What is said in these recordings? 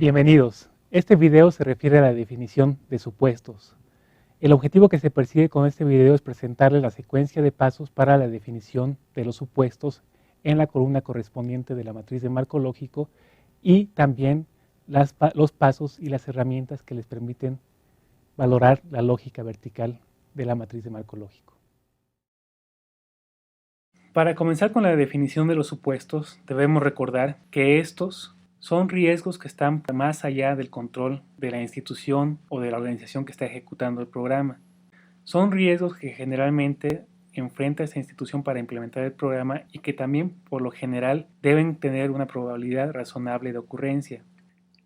Bienvenidos. Este video se refiere a la definición de supuestos. El objetivo que se persigue con este video es presentarles la secuencia de pasos para la definición de los supuestos en la columna correspondiente de la matriz de marco lógico y también los pasos y las herramientas que les permiten valorar la lógica vertical de la matriz de marco lógico. Para comenzar con la definición de los supuestos, debemos recordar que estos son riesgos que están más allá del control de la institución o de la organización que está ejecutando el programa. Son riesgos que generalmente enfrenta esta institución para implementar el programa y que también, por lo general, deben tener una probabilidad razonable de ocurrencia.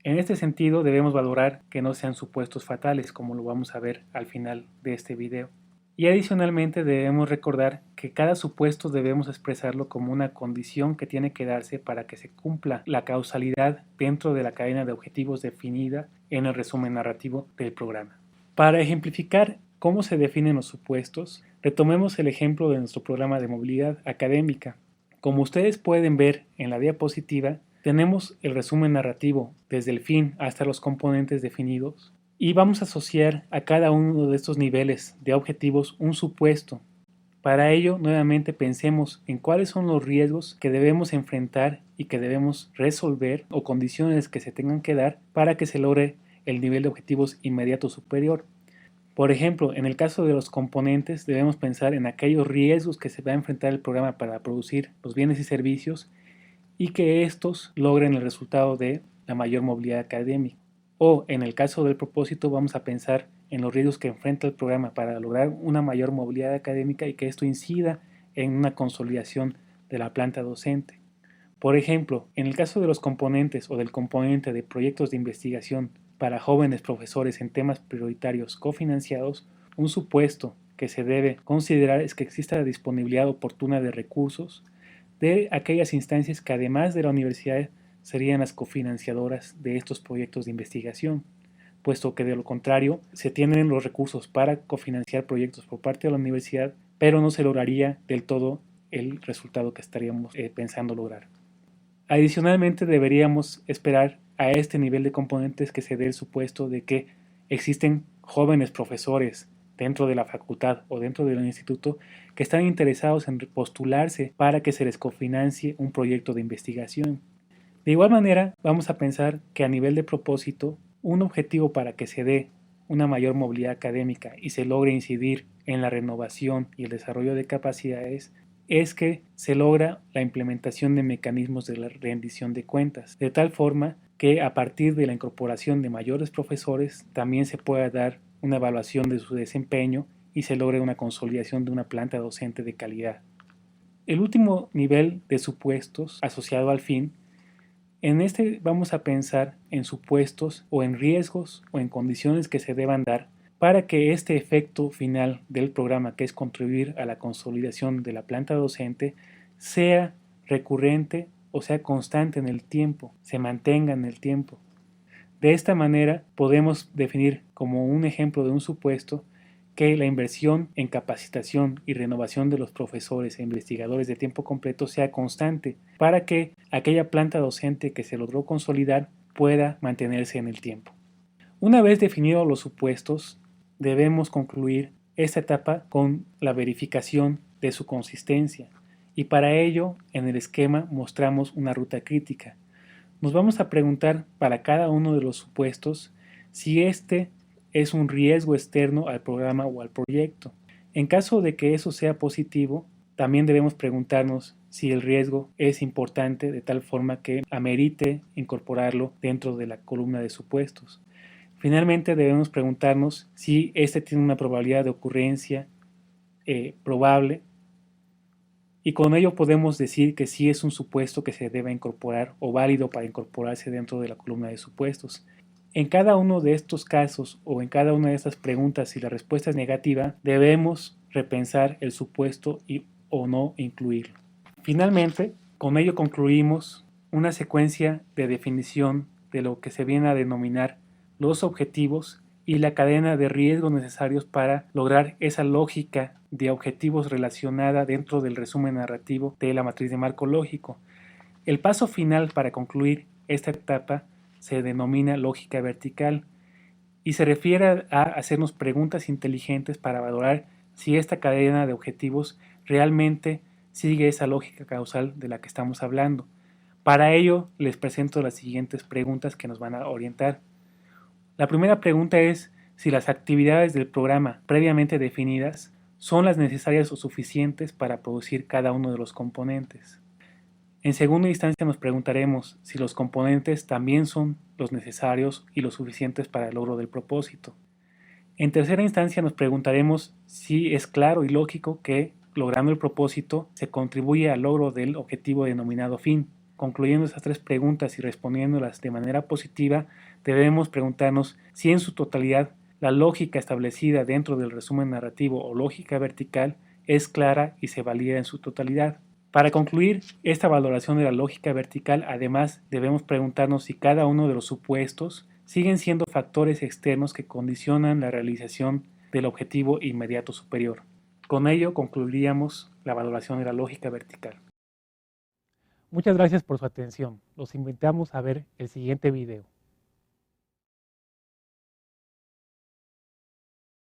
En este sentido, debemos valorar que no sean supuestos fatales, como lo vamos a ver al final de este video. Y adicionalmente debemos recordar que cada supuesto debemos expresarlo como una condición que tiene que darse para que se cumpla la causalidad dentro de la cadena de objetivos definida en el resumen narrativo del programa. Para ejemplificar cómo se definen los supuestos, retomemos el ejemplo de nuestro programa de movilidad académica. Como ustedes pueden ver en la diapositiva, tenemos el resumen narrativo desde el fin hasta los componentes definidos. Y vamos a asociar a cada uno de estos niveles de objetivos un supuesto. Para ello, nuevamente pensemos en cuáles son los riesgos que debemos enfrentar y que debemos resolver o condiciones que se tengan que dar para que se logre el nivel de objetivos inmediato superior. Por ejemplo, en el caso de los componentes, debemos pensar en aquellos riesgos que se va a enfrentar el programa para producir los bienes y servicios y que estos logren el resultado de la mayor movilidad académica. O en el caso del propósito vamos a pensar en los riesgos que enfrenta el programa para lograr una mayor movilidad académica y que esto incida en una consolidación de la planta docente. Por ejemplo, en el caso de los componentes o del componente de proyectos de investigación para jóvenes profesores en temas prioritarios cofinanciados, un supuesto que se debe considerar es que exista la disponibilidad oportuna de recursos de aquellas instancias que además de la universidad serían las cofinanciadoras de estos proyectos de investigación, puesto que de lo contrario se tienen los recursos para cofinanciar proyectos por parte de la universidad, pero no se lograría del todo el resultado que estaríamos pensando lograr. Adicionalmente, deberíamos esperar a este nivel de componentes que se dé el supuesto de que existen jóvenes profesores dentro de la facultad o dentro del instituto que están interesados en postularse para que se les cofinancie un proyecto de investigación. De igual manera, vamos a pensar que a nivel de propósito, un objetivo para que se dé una mayor movilidad académica y se logre incidir en la renovación y el desarrollo de capacidades es que se logra la implementación de mecanismos de la rendición de cuentas, de tal forma que a partir de la incorporación de mayores profesores también se pueda dar una evaluación de su desempeño y se logre una consolidación de una planta docente de calidad. El último nivel de supuestos asociado al fin, en este vamos a pensar en supuestos o en riesgos o en condiciones que se deban dar para que este efecto final del programa, que es contribuir a la consolidación de la planta docente, sea recurrente o sea constante en el tiempo, se mantenga en el tiempo. De esta manera podemos definir como un ejemplo de un supuesto que la inversión en capacitación y renovación de los profesores e investigadores de tiempo completo sea constante para que aquella planta docente que se logró consolidar pueda mantenerse en el tiempo. Una vez definidos los supuestos, debemos concluir esta etapa con la verificación de su consistencia y para ello en el esquema mostramos una ruta crítica. Nos vamos a preguntar para cada uno de los supuestos si este es un riesgo externo al programa o al proyecto. En caso de que eso sea positivo, también debemos preguntarnos si el riesgo es importante de tal forma que amerite incorporarlo dentro de la columna de supuestos. Finalmente debemos preguntarnos si este tiene una probabilidad de ocurrencia probable y con ello podemos decir que sí es un supuesto que se debe incorporar o válido para incorporarse dentro de la columna de supuestos. En cada uno de estos casos o en cada una de estas preguntas, si la respuesta es negativa, debemos repensar el supuesto o no incluirlo. Finalmente, con ello concluimos una secuencia de definición de lo que se viene a denominar los objetivos y la cadena de riesgos necesarios para lograr esa lógica de objetivos relacionada dentro del resumen narrativo de la matriz de marco lógico. El paso final para concluir esta etapa se denomina lógica vertical y se refiere a hacernos preguntas inteligentes para valorar si esta cadena de objetivos realmente sigue esa lógica causal de la que estamos hablando. Para ello, les presento las siguientes preguntas que nos van a orientar. La primera pregunta es si las actividades del programa previamente definidas son las necesarias o suficientes para producir cada uno de los componentes. En segunda instancia nos preguntaremos si los componentes también son los necesarios y los suficientes para el logro del propósito. En tercera instancia nos preguntaremos si es claro y lógico que, logrando el propósito, se contribuye al logro del objetivo denominado fin. Concluyendo estas tres preguntas y respondiéndolas de manera positiva, debemos preguntarnos si en su totalidad la lógica establecida dentro del resumen narrativo o lógica vertical es clara y se valida en su totalidad. Para concluir esta valoración de la lógica vertical, además debemos preguntarnos si cada uno de los supuestos siguen siendo factores externos que condicionan la realización del objetivo inmediato superior. Con ello concluiríamos la valoración de la lógica vertical. Muchas gracias por su atención. Los invitamos a ver el siguiente video.